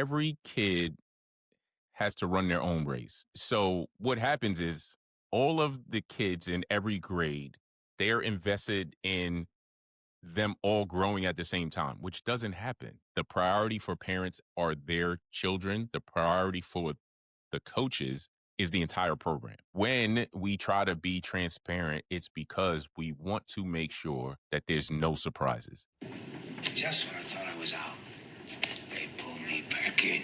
every kid has to run their own race. So what happens is all of the kids in every grade, they're invested in them all growing at the same time, which doesn't happen. The priority for parents are their children. The priority for the coaches is the entire program. When we try to be transparent, it's because we want to make sure that there's no surprises. Just when I thought I was out, they pulled me back in.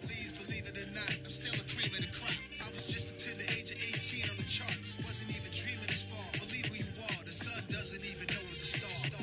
Please believe it or not, I'm still a cream of the crop. I was just until the age of 18 on the charts. Wasn't even dreaming this far. Believe who you are, the sun doesn't even know it's a star.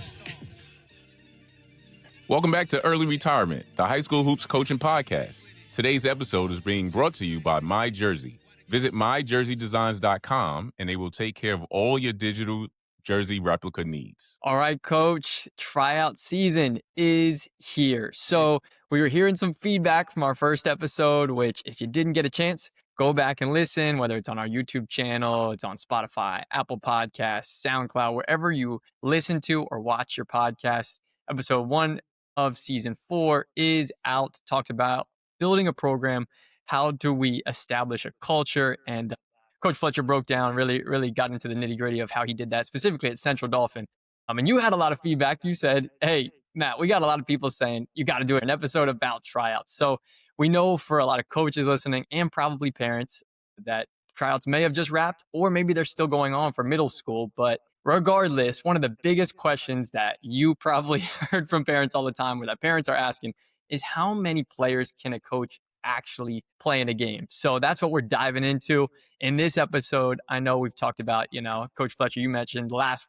Welcome back to Early Retirement, the high school hoops coaching podcast. Today's episode is being brought to you by My Jersey. Visit myjerseydesigns.com and they will take care of all your digital jersey replica needs. All right, Coach, tryout season is here. So we were hearing some feedback from our first episode, which if you didn't get a chance, go back and listen, whether it's on our YouTube channel, it's on Spotify, Apple Podcasts, SoundCloud, wherever you listen to or watch your podcast. Episode 1 of season 4 is out, talked about building a program. How do we establish a culture? And Coach Fletcher broke down, really got into the nitty gritty of how he did that, specifically at Central Dolphin. And you had a lot of feedback. You said, hey, Matt, we got a lot of people saying you got to do an episode about tryouts. So we know for a lot of coaches listening and probably parents that tryouts may have just wrapped, or maybe they're still going on for middle school. But regardless, one of the biggest questions that you probably heard from parents all the time, or that parents are asking, is how many players can a coach actually play in a game? So that's what we're diving into in this episode. I know we've talked about, Coach Fletcher, you mentioned last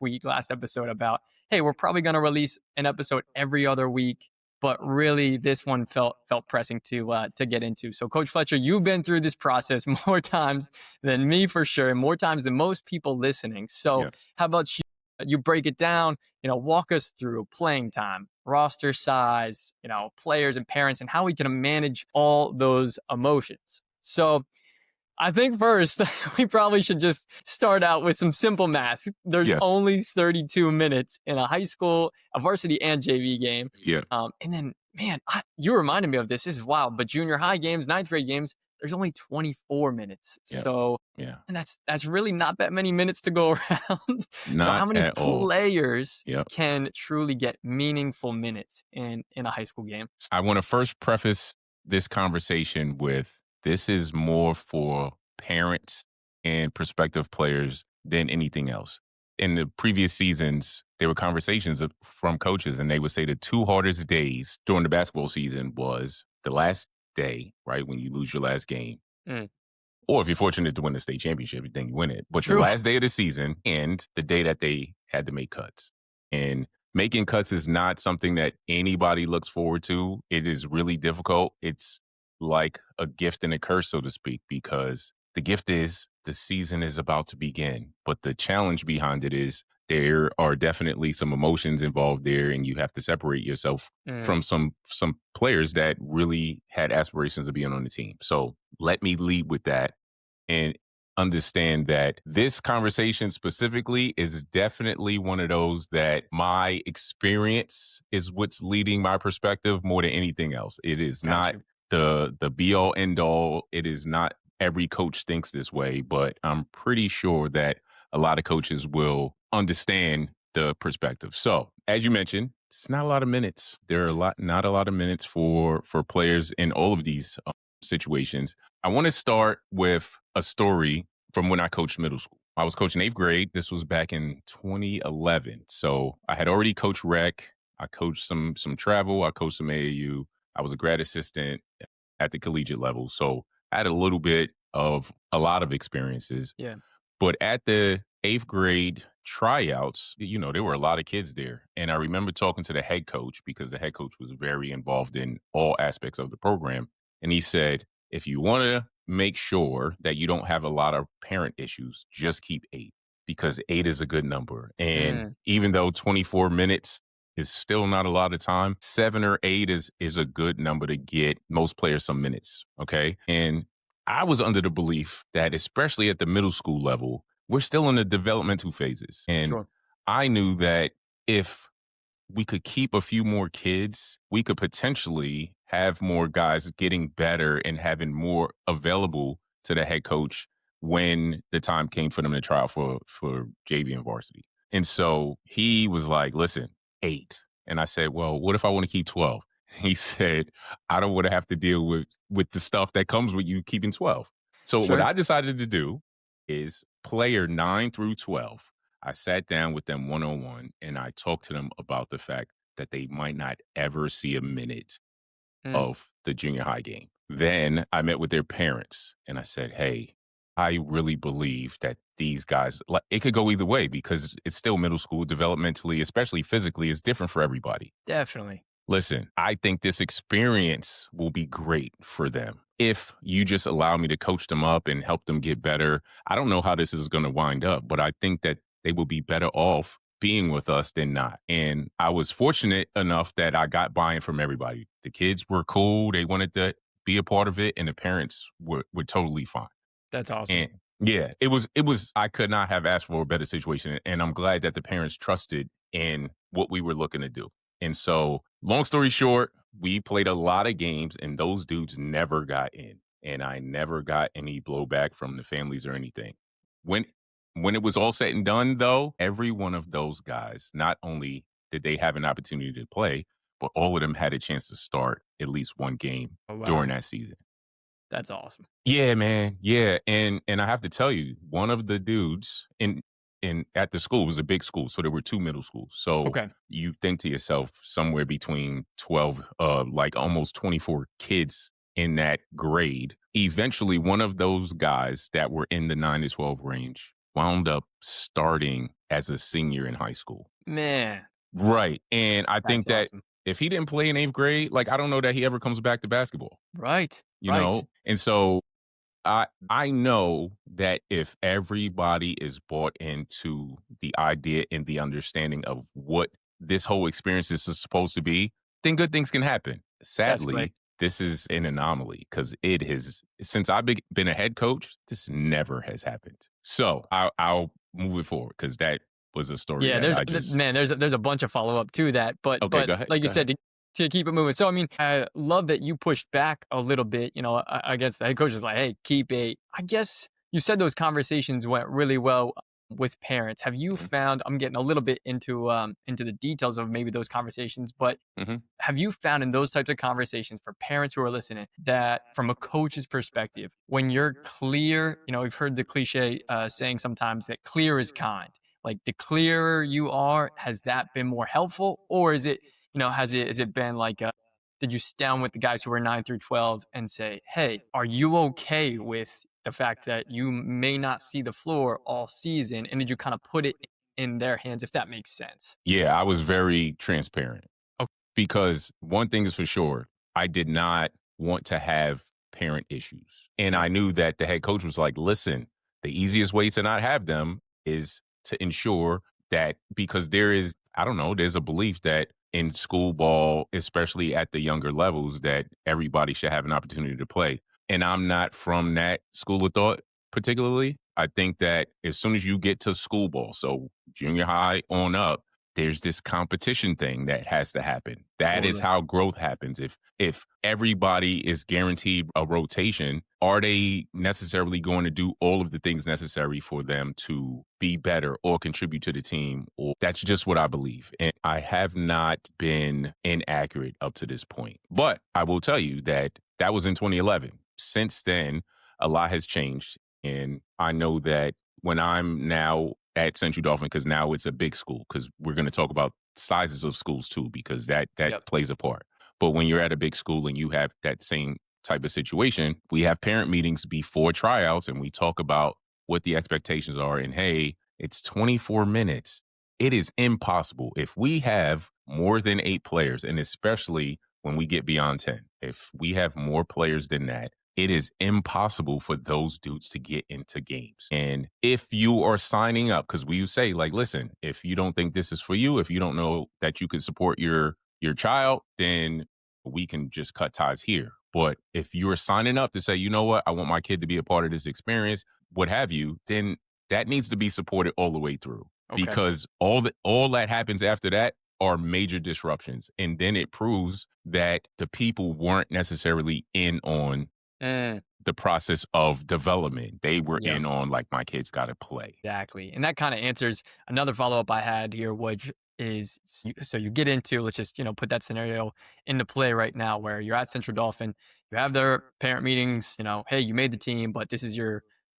episode about, hey, we're probably going to release an episode every other week, but really this one felt pressing to get into. So Coach Fletcher, you've been through this process more times than me for sure, and more times than most people listening. So yes. How about you break it down, walk us through playing time, roster size, players and parents, and how we can manage all those emotions. So I think first, we probably should just start out with some simple math. There's only 32 minutes in a varsity and JV game. Yeah. And then, man, you reminded me of this. This is wild. But junior high games, ninth grade games, there's only 24 minutes. Yep. So, and that's really not that many minutes to go around. So how many players can truly get meaningful minutes in a high school game? I want to first preface this conversation with, this is more for parents and prospective players than anything else. In the previous seasons, there were conversations from coaches, and they would say the 2 hardest days during the basketball season was the last day, right, when you lose your last game. Or if you're fortunate to win the state championship, then you win it. But the last day of the season and the day that they had to make cuts. And making cuts is not something that anybody looks forward to. It is really difficult. It's like a gift and a curse, so to speak, because the gift is the season is about to begin. But the challenge behind it is there are definitely some emotions involved there, and you have to separate yourself from some players that really had aspirations of being on the team. So let me lead with that and understand that this conversation specifically is definitely one of those that my experience is what's leading my perspective more than anything else. It is not the be-all, end-all. It is not every coach thinks this way, but I'm pretty sure that a lot of coaches will understand the perspective. So, as you mentioned, it's not a lot of minutes. There are not a lot of minutes for players in all of these situations. I want to start with a story from when I coached middle school. I was coaching 8th grade. This was back in 2011. So I had already coached rec. I coached some travel. I coached some AAU. I was a grad assistant at the collegiate level. So I had a lot of experiences. Yeah. But at the 8th grade tryouts, there were a lot of kids there. And I remember talking to the head coach, because the head coach was very involved in all aspects of the program. And he said, if you want to make sure that you don't have a lot of parent issues, just keep 8, because 8 is a good number. And even though 24 minutes is still not a lot of time, 7 or 8 is a good number to get most players some minutes. Okay. And I was under the belief that, especially at the middle school level, we're still in the developmental phases. And I knew that if we could keep a few more kids, we could potentially have more guys getting better and having more available to the head coach when the time came for them to try out for JV and varsity. And so he was like, listen, 8. And I said, well, what if I want to keep 12? He said, I don't want to have to deal with the stuff that comes with you keeping 12. So what Sure. I decided to do is player 9 through 12. I sat down with them one on one and I talked to them about the fact that they might not ever see a minute Mm, of the junior high game. Then I met with their parents and I said, hey, I really believe that these guys, like, it could go either way because it's still middle school, developmentally, especially physically, is different for everybody. definitely. Listen, I think this experience will be great for them if you just allow me to coach them up and help them get better. I don't know how this is going to wind up, but I think that they will be better off being with us than not. And I was fortunate enough that I got buy-in from everybody. The kids were cool. They wanted to be a part of it, and the parents were totally fine. That's awesome. And yeah, it was I could not have asked for a better situation. And I'm glad that the parents trusted in what we were looking to do. And so, long story short, we played a lot of games and those dudes never got in. And I never got any blowback from the families or anything. When when it was all said and done though, every one of those guys, not only did they have an opportunity to play, but all of them had a chance to start at least one game Oh, wow. during that season. That's awesome. Yeah, man. Yeah, and I have to tell you, one of the dudes in at the school, it was a big school, so there were 2 middle schools. So Okay. you think to yourself, somewhere between 12, like almost 24 kids in that grade. Eventually, one of those guys that were in the 9 to 12 range wound up starting as a senior in high school. Man, Right. And I that's think that awesome. if he didn't play in 8th grade, like I don't know that he ever comes back to basketball, Right. you Right. know? And so I know that if everybody is bought into the idea and the understanding of what this whole experience is supposed to be, then good things can happen. That's right. Sadly, this is an anomaly because it has since I've been a head coach, this never has happened. So I'll move it forward because that was a story Yeah, that there's I just man, there's a bunch of follow up to that, but okay. Go ahead. like you Go ahead. said, to keep it moving. So I mean, I love that you pushed back a little bit. You know, I guess the head coach is like, "Hey, keep 8." I guess you said those conversations went really well with parents. Have you Mhm, found? I'm getting a little bit into the details of maybe those conversations, but mhm. have you found in those types of conversations for parents who are listening that from a coach's perspective, when you're clear, you know, we've heard the cliche saying sometimes that clear is kind. Like the clearer you are, has that been more helpful, or is it, you know, has it been like, did you sit down with the guys who were 9 through 12 and say, hey, are you okay with the fact that you may not see the floor all season, and did you kind of put it in their hands, if that makes sense? Yeah, I was very transparent. Oh, Because one thing is for sure, I did not want to have parent issues. And I knew that the head coach was like, listen, the easiest way to not have them is to ensure that because there is, I don't know, there's a belief that in school ball, especially at the younger levels, that everybody should have an opportunity to play. And I'm not from that school of thought particularly. I think that as soon as you get to school ball, so junior high on up, there's this competition thing that has to happen. That is totally. how growth happens. If everybody is guaranteed a rotation, are they necessarily going to do all of the things necessary for them to be better or contribute to the team? Or that's just what I believe. And I have not been inaccurate up to this point. But I will tell you that that was in 2011. Since then, a lot has changed. And I know that when I'm now at Central Dauphin, because now it's a big school, because we're going to talk about sizes of schools too, because that Yep. plays a part. But when you're at a big school and you have that same type of situation, we have parent meetings before tryouts and we talk about what the expectations are. And hey, it's 24 minutes. It is impossible. If we have more than 8 players, and especially when we get beyond 10, if we have more players than that, it is impossible for those dudes to get into games. And if you are signing up, because we say, like, listen, if you don't think this is for you, if you don't know that you can support your child, then we can just cut ties here. But if you're signing up to say, you know what, I want my kid to be a part of this experience, what have you, then that needs to be supported all the way through. Okay. Because all that happens after that, are major disruptions. And then it proves that the people weren't necessarily in on Mm, the process of development. They were yep. in on like, my kids got to play. Exactly. And that kind of answers another follow up I had here, which is so you get into, let's just, put that scenario into play right now where you're at Central Dolphin, you have their parent meetings, hey, you made the team, but this is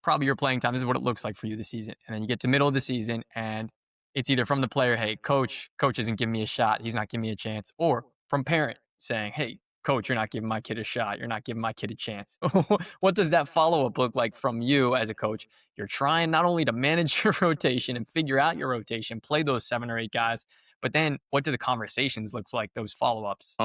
probably your playing time. This is what it looks like for you this season. And then you get to middle of the season and it's either from the player, hey, coach isn't giving me a shot. He's not giving me a chance. Or from parent saying, hey, coach, you're not giving my kid a shot. You're not giving my kid a chance. What does that follow up look like from you as a coach? You're trying not only to manage your rotation and figure out your rotation, play those 7 or 8 guys, but then what do the conversations looks like, those follow-ups?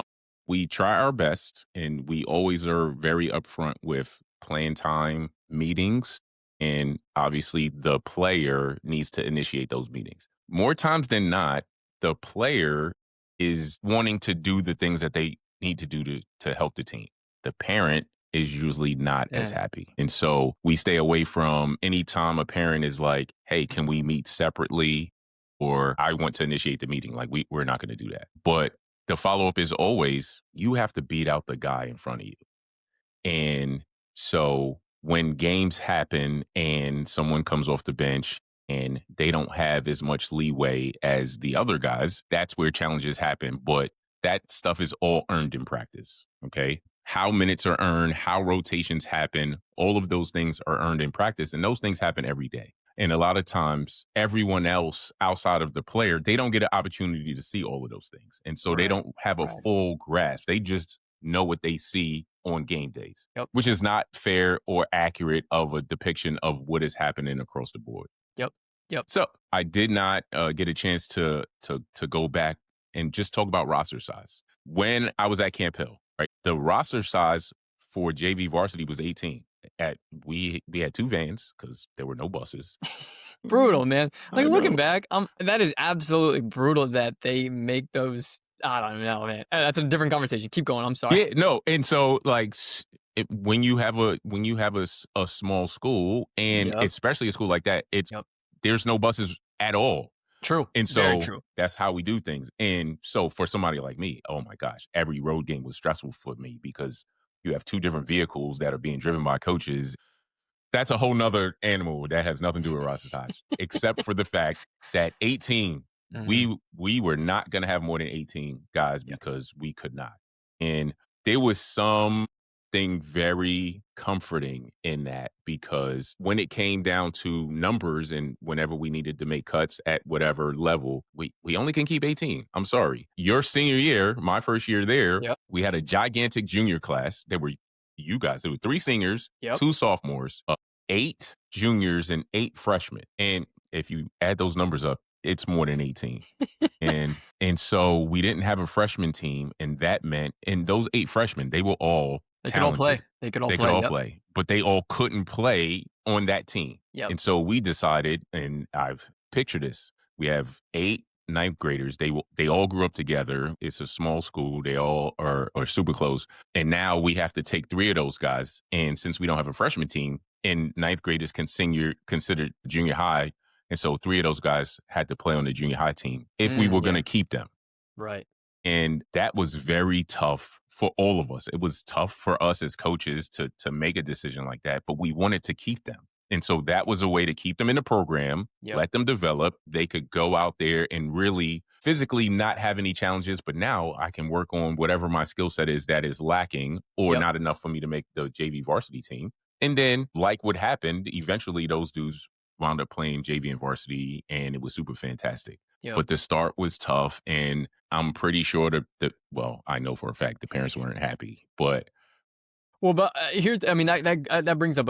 We try our best, and we always are very upfront with playing time meetings. And obviously, the player needs to initiate those meetings. More times than not, the player is wanting to do the things that they need to do to help the team. The parent is usually not as Yeah. happy. And so we stay away from any time a parent is like, hey, can we meet separately? Or I want to initiate the meeting. Like, we're not going to do that. But the follow up is always, you have to beat out the guy in front of you. And so when games happen and someone comes off the bench and they don't have as much leeway as the other guys, that's where challenges happen. But that stuff is all earned in practice. Okay. How minutes are earned, how rotations happen, all of those things are earned in practice. And those things happen every day. And a lot of times, everyone else outside of the player, they don't get an opportunity to see all of those things. And so they Right. don't have a Right. full grasp. They just know what they see on game days, Yep. which is not fair or accurate of a depiction of what is happening across the board. Yep. Yep. So I did not get a chance to go back and just talk about roster size. When I was at Camp Hill, right, the roster size for JV varsity was 18. We had 2 vans because there were no buses. Brutal, man. I Like looking know. back, that is absolutely brutal that they make those. I don't know, man. That's a different conversation. Keep going. I'm sorry. Yeah, no, and so like when you have a small school, and Yep. especially a school like that, Yep. there's no buses at all. True. And Very so true. that's how we do things. And so for somebody like me, oh my gosh, every road game was stressful for me because you have 2 different vehicles that are being driven by coaches. That's a whole nother animal that has nothing to do with roster size, except for the fact that 18, Mhm. we were not going to have more than 18 guys Yep. because we could not. And there was something very comforting in that, because when it came down to numbers and whenever we needed to make cuts at whatever level, we only can keep 18. I'm sorry. Your senior year, my first year there, Yep. we had a gigantic junior class. There were you guys. There were 3 seniors, Yep. 2 sophomores, 8 juniors, and 8 freshmen. And if you add those numbers up, it's more than 18. and so we didn't have a freshman team, and that meant, and those 8 freshmen, they were all They could all play. talented. They could all They could play. all Yep. play, but they all couldn't play on that team. Yep. And so we decided, and I've pictured this. We have 8 ninth graders. They all grew up together. It's a small school. They all are super close. And now we have to take 3 of those guys. And since we don't have a freshman team, and ninth grade is considered junior high, and so 3 of those guys had to play on the junior high team if we were going Yeah. to keep them. Right. And that was very tough for all of us. It was tough for us as coaches to make a decision like that, but we wanted to keep them. And so that was a way to keep them in the program, Yep. let them develop. They could go out there and really physically not have any challenges, but now I can work on whatever my skill set is that is lacking or Yep. not enough for me to make the JV varsity team. And then, like what happened, eventually those dudes wound up playing JV and varsity, and it was super fantastic. Yep. But the start was tough, and I'm pretty sure well, I know for a fact the parents weren't happy, but Well, but I mean, that brings up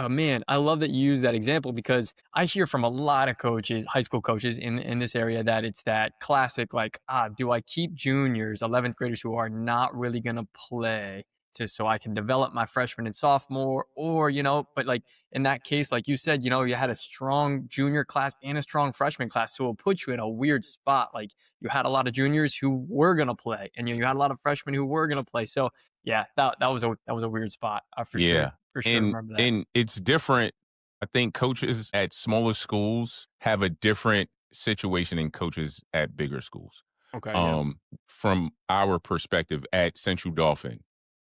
man. I love that you use that example because I hear from a lot of coaches, high school coaches in this area, that it's that classic like, do I keep juniors, 11th graders who are not really gonna play so I can develop my freshman and sophomore, or but like in that case, like you said, you had a strong junior class and a strong freshman class, so it'll put you in a weird spot. Like you had a lot of juniors who were gonna play, and you had a lot of freshmen who were gonna play. So yeah, that was a weird spot. For yeah. sure And remember that. and it's different. I think coaches at smaller schools have a different situation than coaches at bigger schools. Okay. Yeah. From our perspective at Central Dauphin,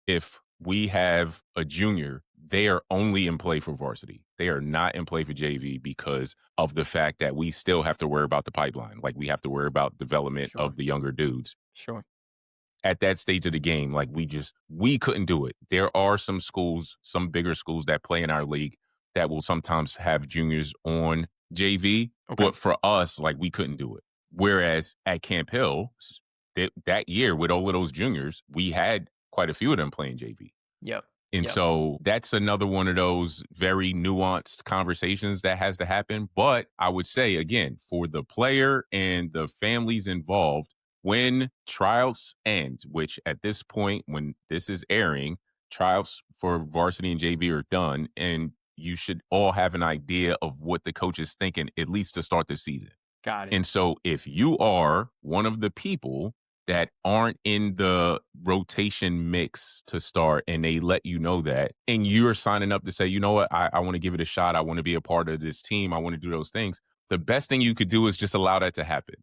if we have a junior, they are only in play for varsity. They are not in play for JV because of the fact that we still have to worry about the pipeline. Like we have to worry about development Sure. of the younger dudes Sure. at that stage of the game. Like we couldn't do it. There are some schools, some bigger schools that play in our league that will sometimes have juniors on JV, Okay. but for us, like we couldn't do it. Whereas at Camp Hill, that year with all of those juniors, we had quite a few of them playing JV. Yep. And Yep. so that's another one of those very nuanced conversations that has to happen. But I would say, again, for the player and the families involved, when tryouts end, which at this point, when this is airing, tryouts for varsity and JV are done. And you should all have an idea of what the coach is thinking, at least to start the season. Got it. And so if you are one of the people that aren't in the rotation mix to start and they let you know that, and you're signing up to say, you know what, I want to give it a shot. I want to be a part of this team. I want to do those things. The best thing you could do is just allow that to happen.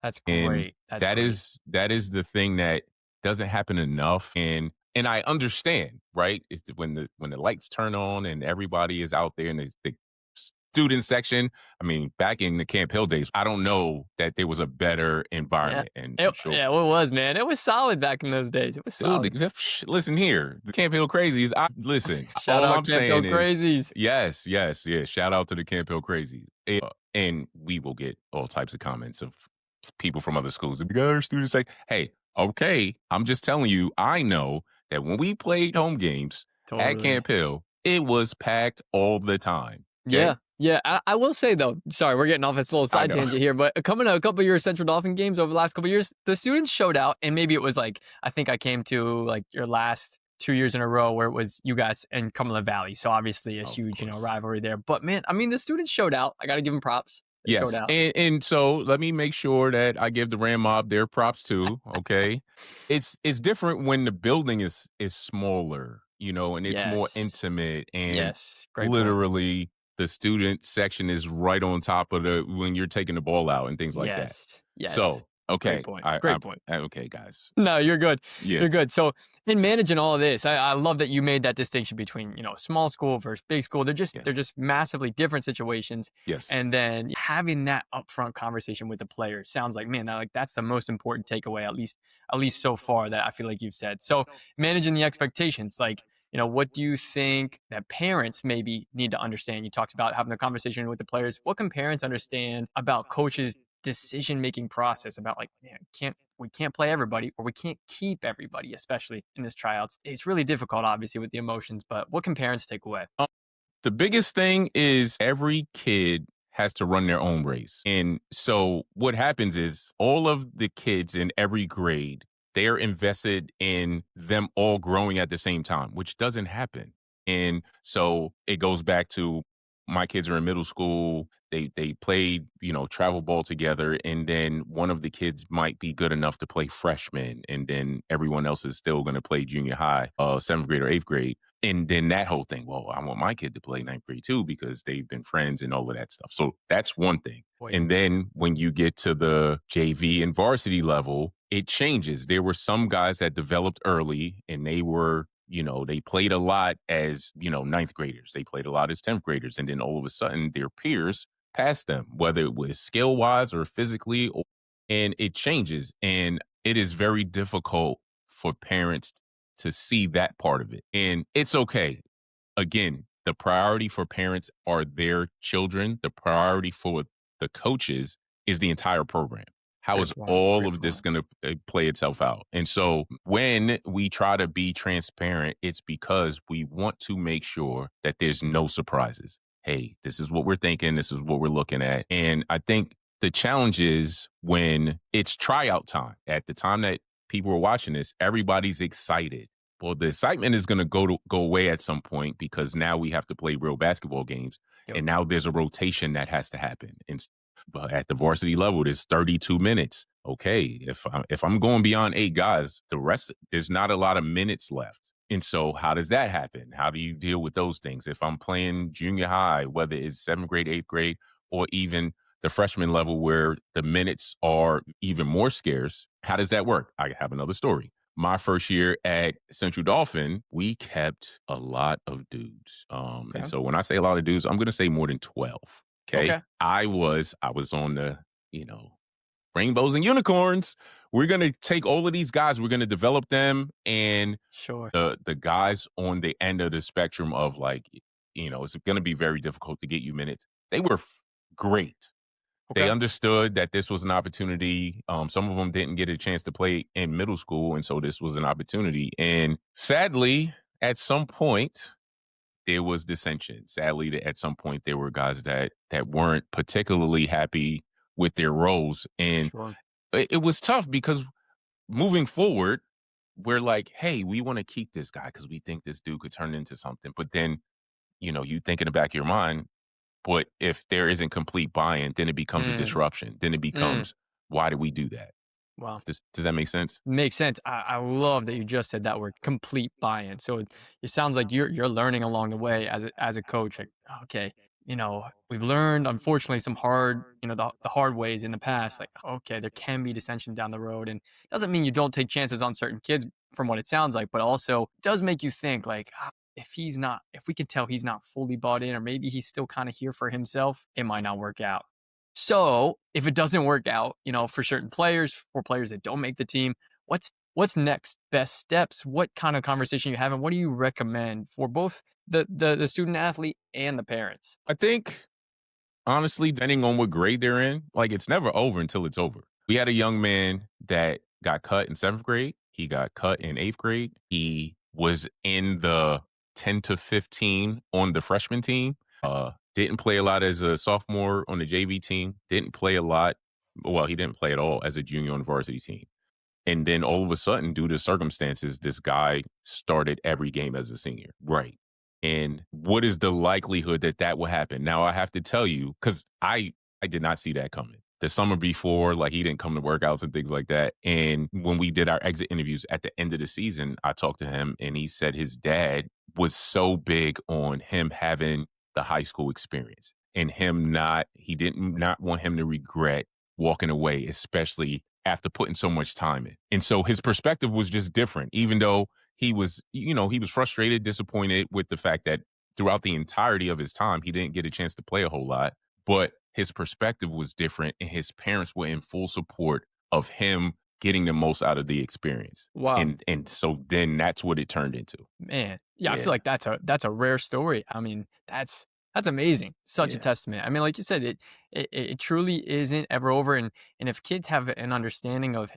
That's And great. That's that great. is the thing that doesn't happen enough. And I understand, right? It's when the lights turn on and everybody is out there in the student section. I mean, back in the Camp Hill days, I don't know that there was a better Yeah. environment. And I'm sure, Yeah, it was, man. It was solid back in those days. It was solid. dude, listen here, the Camp Hill Crazies. Listen, Shout all out I'm Camp Hill saying is, Crazies. yes. Shout out to the Camp Hill Crazies. And we will get all types of comments of people from other schools. The other students say, hey, okay, I'm just telling you, I know that when we played home games at Totally. Camp Hill, it was packed all the time. Okay? Yeah. Yeah. I will say, though, sorry, we're getting off this little side know. tangent here, but coming to a couple of your Central Dolphin games over the last couple of years, the students showed out. And maybe it was like, I think I came to like your last 2 years in a row where it was you guys and Cumberland Valley. So obviously a huge, rivalry there. But man, I mean, the students showed out. I got to give them props. They showed Yes, out. and so let me make sure that I give the Ram Mob their props too. Okay, it's different when the building is smaller, and it's more Yes. intimate, and Yes. Great point. literally the student section is right on top of when you're taking the ball out and things like that. Yes. Yes. So okay, Great point. Great point. Okay, guys. No, you're good. Yeah. You're good. So in managing all of this, I love that you made that distinction between, small school versus big school. They're just massively different situations. Yes. And then having that upfront conversation with the players sounds like, man, that's the most important takeaway, at least so far, that I feel like you've said. So managing the expectations, like, what do you think that parents maybe need to understand? You talked about having the conversation with the players. What can parents understand about coaches' decision-making process about, like, man, we can't play everybody, or we can't keep everybody, especially in this tryouts? It's really difficult, obviously, with the emotions, but what can parents take away? The biggest thing is every kid has to run their own race. And so what happens is all of the kids in every grade, they're invested in them all growing at the same time, which doesn't happen. And so it goes back to my kids are in middle school. They played, travel ball together. And then one of the kids might be good enough to play freshman. And then everyone else is still going to play junior high, 7th grade or 8th grade. And then that whole thing, well, I want my kid to play 9th grade too, because they've been friends and all of that stuff. So that's one thing. And then when you get to the JV and varsity level, it changes. There were some guys that developed early and they were, they played a lot as, 9th graders. They played a lot as 10th graders. And then all of a sudden their peers passed them, whether it was skill wise or physically, and it changes. And it is very difficult for parents to see that part of it. And it's okay. Again, the priority for parents are their children. The priority for the coaches is the entire program. How is all of this going to play itself out? And so when we try to be transparent, it's because we want to make sure that there's no surprises. Hey, this is what we're thinking. This is what we're looking at. And I think the challenge is when it's tryout time. At the time that people are watching this, everybody's excited. Well, the excitement is going to go away at some point because now we have to play real basketball games. Yep. And now there's a rotation that has to happen. But at the varsity level, there's 32 minutes. Okay, if I'm going beyond 8 guys, the rest, there's not a lot of minutes left. And so how does that happen? How do you deal with those things? If I'm playing junior high, whether it's 7th grade, 8th grade, or even the freshman level where the minutes are even more scarce. How does that work? I have another story. My first year at Central Dolphin, we kept a lot of dudes. And Okay. so when I say a lot of dudes, I'm going to say more than 12. Okay. Okay. I was on the, you know, rainbows and unicorns. We're going to take all of these guys, we're going to develop them. And Sure. the guys on the end of the spectrum of like, it's going to be very difficult to get you minutes. They were great. They Okay. understood that this was an opportunity. Some of them didn't get a chance to play in middle school, and so this was an opportunity. And sadly, at some point, there was dissension. Sadly, at some point, there were guys that weren't particularly happy with their roles, and Sure. it was tough because moving forward, we're like, hey, we want to keep this guy because we think this dude could turn into something. But then, you think in the back of your mind, but if there isn't complete buy-in, then it becomes a Mm, disruption. Then it mm. becomes, why did we do that? Wow. Does that make sense? Makes sense. I love that you just said that word, complete buy-in. So it sounds like you're learning along the way as a coach. Like, okay, we've learned unfortunately some hard, the hard ways in the past. Like, okay, there can be dissension down the road, and it doesn't mean you don't take chances on certain kids from what it sounds like, but also does make you think like, if we can tell he's not fully bought in, or maybe he's still kind of here for himself, it might not work out. So if it doesn't work out, for certain players, for players that don't make the team, what's next? Best steps? What kind of conversation you have, and what do you recommend for both the student athlete and the parents? I think, honestly, depending on what grade they're in, like it's never over until it's over. We had a young man that got cut in seventh grade. He got cut in eighth grade. He was in the 10 to 15 on the freshman team. Didn't play a lot as a sophomore on the JV team. Didn't play a lot. Well, he didn't play at all as a junior on the varsity team. And then all of a sudden, due to circumstances, this guy started every game as a senior. Right. And what is the likelihood that that will happen? Now, I have to tell you, because I did not see that coming. The summer before, like he didn't come to workouts and things like that. And when we did our exit interviews at the end of the season, I talked to him and he said his dad was so big on him having the high school experience and he did not want him to regret walking away, especially after putting so much time in. And so his perspective was just different, even though he was frustrated, disappointed with the fact that throughout the entirety of his time, he didn't get a chance to play a whole lot, but his perspective was different and his parents were in full support of him getting the most out of the experience. Wow. And so then that's what it turned into. Man, yeah, I Yeah. feel like that's a rare story. I mean, that's amazing. Such a Yeah. testament. I mean, like you said, it truly isn't ever over. And if kids have an understanding of,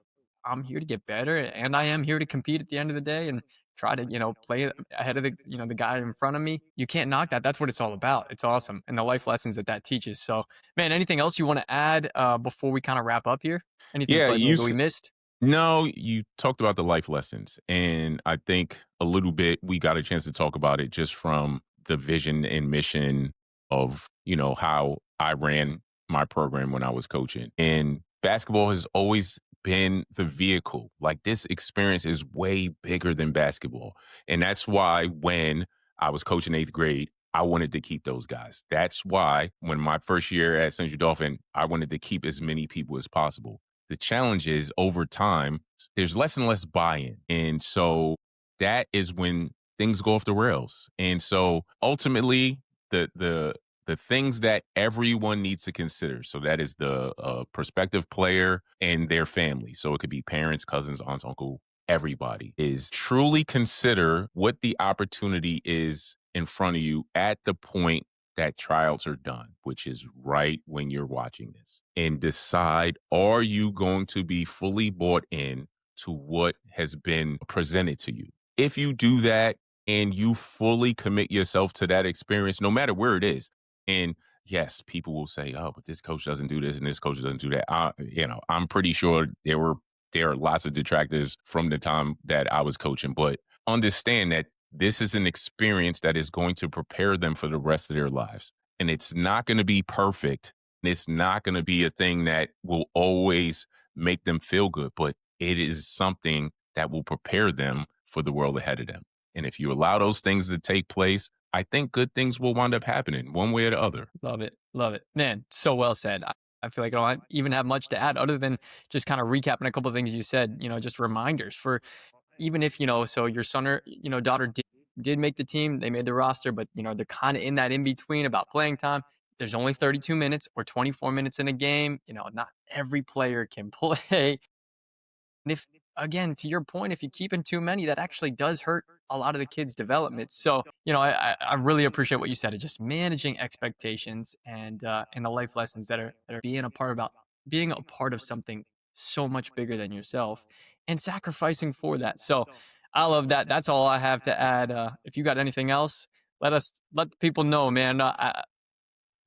I'm here to get better, and I am here to compete at the end of the day, and try to play ahead of the guy in front of me, you can't knock that. That's what it's all about. It's awesome, and the life lessons that teaches. So, man, anything else you want to add before we kind of wrap up here? Anything you Yeah, feel like maybe we missed? no, you talked about the life lessons. And I think a little bit we got a chance to talk about it just from the vision and mission of, how I ran my program when I was coaching. And basketball has always been the vehicle. Like this experience is way bigger than basketball. And that's why when I was coaching eighth grade, I wanted to keep those guys. That's why when my first year at Central Dolphin, I wanted to keep as many people as possible. The challenge is over time, there's less and less buy-in. And so that is when things go off the rails. And so ultimately, the things that everyone needs to consider. So that is the prospective player and their family. So it could be parents, cousins, aunts, uncle, everybody is truly consider what the opportunity is in front of you at the point that tryouts are done, which is right when you're watching this, and decide, are you going to be fully bought in to what has been presented to you? If you do that and you fully commit yourself to that experience, no matter where it is, and yes, people will say, oh, but this coach doesn't do this and this coach doesn't do that. I'm pretty sure there are lots of detractors from the time that I was coaching, but understand that this is an experience that is going to prepare them for the rest of their lives. And it's not going to be perfect. It's not going to be a thing that will always make them feel good, but it is something that will prepare them for the world ahead of them. And if you allow those things to take place, I think good things will wind up happening one way or the other. Love it. Love it. Man, so well said. I feel like I don't even have much to add other than just kind of recapping a couple of things you said, just reminders for even if, so your son or, daughter did make the team, they made the roster, but, they're kind of in that in between about playing time. There's only 32 minutes or 24 minutes in a game. Not every player can play. And if, again, to your point, if you keep in too many, that actually does hurt a lot of the kids' development. So, I really appreciate what you said of just managing expectations and the life lessons that are being a part of something so much bigger than yourself and sacrificing for that. So I love that. That's all I have to add. If you got anything else, let the people know, man.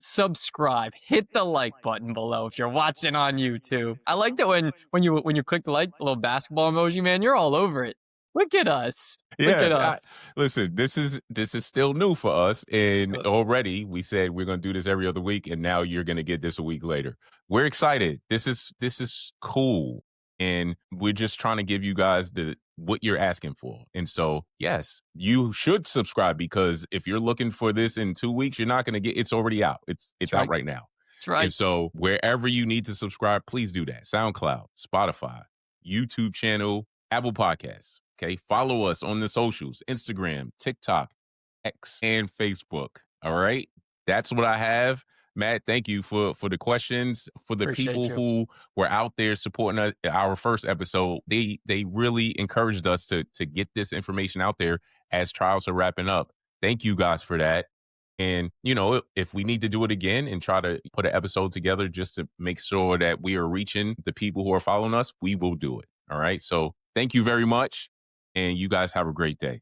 Subscribe, hit the like button below if you're watching on YouTube. I like that when you click the like, little basketball emoji, man, you're all over it. Look at us. Look at us. Listen, this is still new for us, and already we said we're going to do this every other week, and now you're going to get this a week later. We're excited. This is cool, and we're just trying to give you guys what you're asking for. And so, yes, you should subscribe, because if you're looking for this in 2 weeks, you're not going to get. It's already out. It's out right now. That's right. And so, wherever you need to subscribe, please do that. SoundCloud, Spotify, YouTube channel, Apple Podcasts. Okay, follow us on the socials, Instagram, TikTok, X, and Facebook. All right, that's what I have. Matt, thank you for the questions. For the Appreciate people you. who were out there supporting us, our first episode, they really encouraged us to get this information out there as trials are wrapping up. Thank you guys for that. And, if we need to do it again and try to put an episode together just to make sure that we are reaching the people who are following us, we will do it. All right. So thank you very much. And you guys have a great day.